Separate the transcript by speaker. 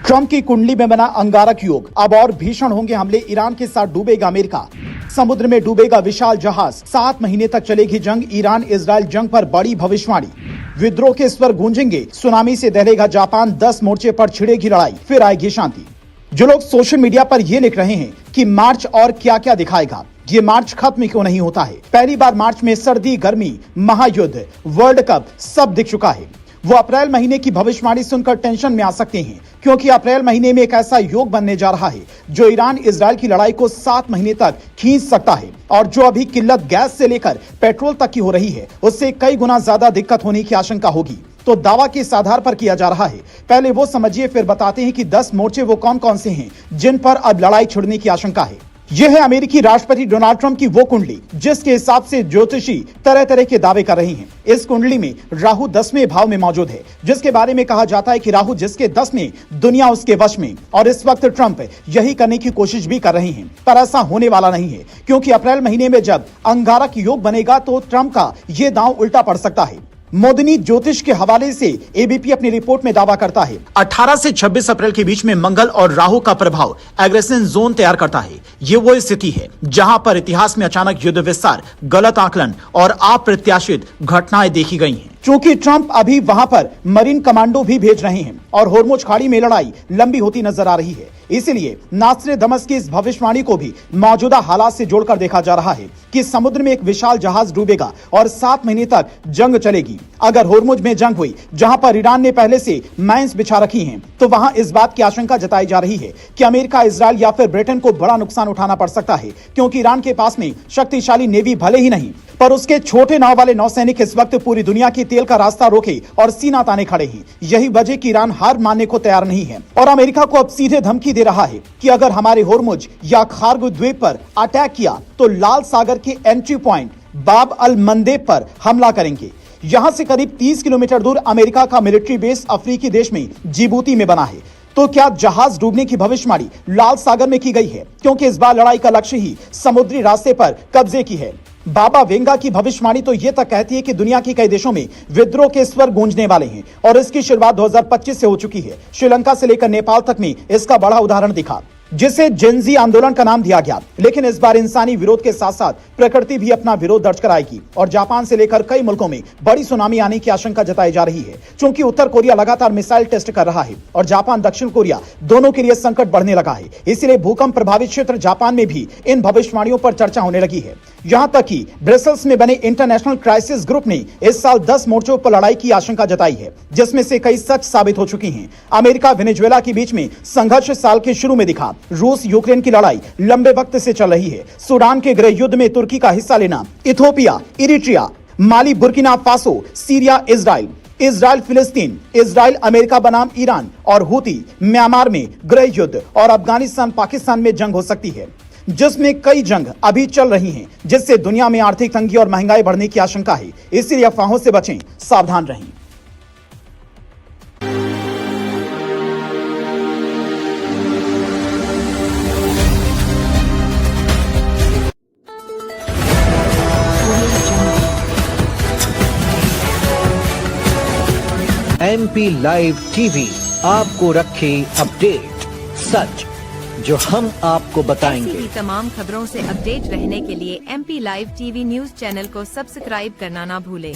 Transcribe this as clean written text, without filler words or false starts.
Speaker 1: Trump की कुंडली में बना अंगारक योग। अब और भीषण होंगे हमले, ईरान के साथ डूबेगा अमेरिका, समुद्र में डूबेगा विशाल जहाज, 7 महीने तक चलेगी जंग, ईरान इजराइल जंग पर बड़ी भविष्यवाणी, विद्रोह के स्वर गूंजेंगे, सुनामी से दहलेगा जापान, 10 मोर्चे पर छिड़ेगी लड़ाई, फिर आएगी शांति। जो लोग सोशल मीडिया पर ये लिख रहे हैं कि मार्च और क्या क्या दिखाएगा, ये मार्च खत्म क्यों नहीं होता है। पहली बार मार्च में सर्दी, गर्मी, महायुद्ध, वर्ल्ड कप सब दिख चुका है। वो अप्रैल महीने की भविष्यवाणी सुनकर टेंशन में आ सकते हैं, क्योंकि अप्रैल महीने में एक ऐसा योग बनने जा रहा है जो ईरान इजराइल की लड़ाई को 7 महीने तक खींच सकता है। और जो अभी किल्लत गैस से लेकर पेट्रोल तक की हो रही है, उससे कई गुना ज्यादा दिक्कत होने की आशंका होगी। तो दावा किस आधार पर किया जा रहा है, पहले वो समझिए, फिर बताते हैं कि 10 मोर्चे वो कौन कौन से हैं जिन पर अब लड़ाई छिड़ने की आशंका है। यह है अमेरिकी राष्ट्रपति डोनाल्ड ट्रंप की वो कुंडली जिसके हिसाब से ज्योतिषी तरह तरह के दावे कर रही हैं। इस कुंडली में राहु 10वें भाव में मौजूद है, जिसके बारे में कहा जाता है कि राहु जिसके 10 में, दुनिया उसके वश में। और इस वक्त ट्रंप यही करने की कोशिश भी कर रहे हैं, पर ऐसा होने वाला नहीं है, क्योंकि अप्रैल महीने में जब अंगारक योग बनेगा तो ट्रंप का ये दांव उल्टा पड़ सकता है। मोदिनी ज्योतिष के हवाले से एबीपी अपनी रिपोर्ट में दावा करता है 18 से 26 अप्रैल के बीच में मंगल और राहु का प्रभाव एग्रेशन जोन तैयार करता है। ये वो स्थिति है जहां पर इतिहास में अचानक युद्ध विस्तार, गलत आकलन और अप्रत्याशित घटनाएं देखी गई हैं। चूंकि ट्रंप अभी वहां पर मरीन कमांडो भी भेज रहे हैं और होर्मुज खाड़ी में लड़ाई लंबी होती नजर आ रही है, इसलिए नास्ट्रेडमस की इस भविष्यवाणी को भी मौजूदा हालात से जोड़कर देखा जा रहा है कि समुद्र में एक विशाल जहाज डूबेगा और 7 महीने तक जंग चलेगी। अगर होर्मुज में जंग हुई, जहां पर ईरान ने पहले से माइंस बिछा रखी हैं, तो वहां इस बात की आशंका जताई जा रही है कि अमेरिका, इजराइल या फिर ब्रिटेन को बड़ा नुकसान उठाना पड़ सकता है, क्योंकि ईरान के पास में शक्तिशाली नेवी भले ही नहीं, पर उसके छोटे नाव वाले नौसैनिक इस वक्त पूरी दुनिया की तेल का रास्ता रोके और सीना ताने खड़े हैं। यही वजह कि ईरान हार मानने को तैयार नहीं है और अमेरिका को अब सीधे धमकी दे रहा है कि अगर हमारे होर्मुज या खार्ग द्वीप पर अटैक किया तो लाल सागर के एंट्री पॉइंट बाब अल मंदेब पर हमला करेंगे। यहां से करीब 30 किलोमीटर दूर अमेरिका का मिलिट्री बेस अफ्रीकी देश में जिबूती में बना है। तो क्या जहाज डूबने की भविष्यवाणी लाल सागर में की गई है, क्योंकि इस बार लड़ाई का लक्ष्य ही समुद्री रास्ते पर कब्जे की है। बाबा वेंगा की भविष्यवाणी तो ये तक कहती है कि दुनिया के कई देशों में विद्रोह के स्वर गूंजने वाले हैं और इसकी शुरुआत 2025 से हो चुकी है। श्रीलंका से लेकर नेपाल तक में इसका बड़ा उदाहरण दिखा, जिसे जेनजी आंदोलन का नाम दिया गया। लेकिन इस बार इंसानी विरोध के साथ साथ प्रकृति भी अपना विरोध दर्ज कराएगी और जापान से लेकर कई मुल्कों में बड़ी सुनामी आने की आशंका जताई जा रही है। क्योंकि उत्तर कोरिया लगातार मिसाइल टेस्ट कर रहा है और जापान, दक्षिण कोरिया दोनों के लिए संकट बढ़ने लगा है, इसलिए भूकंप प्रभावित क्षेत्र जापान में भी इन भविष्यवाणियों पर चर्चा होने लगी है। यहां तक कि ब्रसेल्स में बने इंटरनेशनल क्राइसिस ग्रुप ने इस साल 10 मोर्चों पर लड़ाई की आशंका जताई है, जिसमें से कई सच साबित हो चुकी हैं। अमेरिका वेनेजुएला के बीच में संघर्ष साल के शुरू में दिखा, रूस यूक्रेन की लड़ाई लंबे वक्त से चल रही है, सूडान के गृह युद्ध में तुर्की का हिस्सा लेना, इथियोपिया, इरिट्रिया, माली, बुर्किना फासो, सीरिया, इजराइल फिलिस्तीन, इजराइल अमेरिका बनाम ईरान और हूती म्यांमार में गृह युद्ध और अफगानिस्तान पाकिस्तान में जंग हो सकती है, जिसमें कई जंग अभी चल रही हैं, जिससे दुनिया में आर्थिक तंगी और महंगाई बढ़ने की आशंका है। इसलिए अफवाहों से बचें, सावधान रहें।
Speaker 2: MP लाइव टीवी आपको रखे अपडेट, सच जो हम आपको बताएंगे।
Speaker 3: ऐसी ही तमाम खबरों से अपडेट रहने के लिए MP live TV news channel को सब्सक्राइब करना ना भूलें।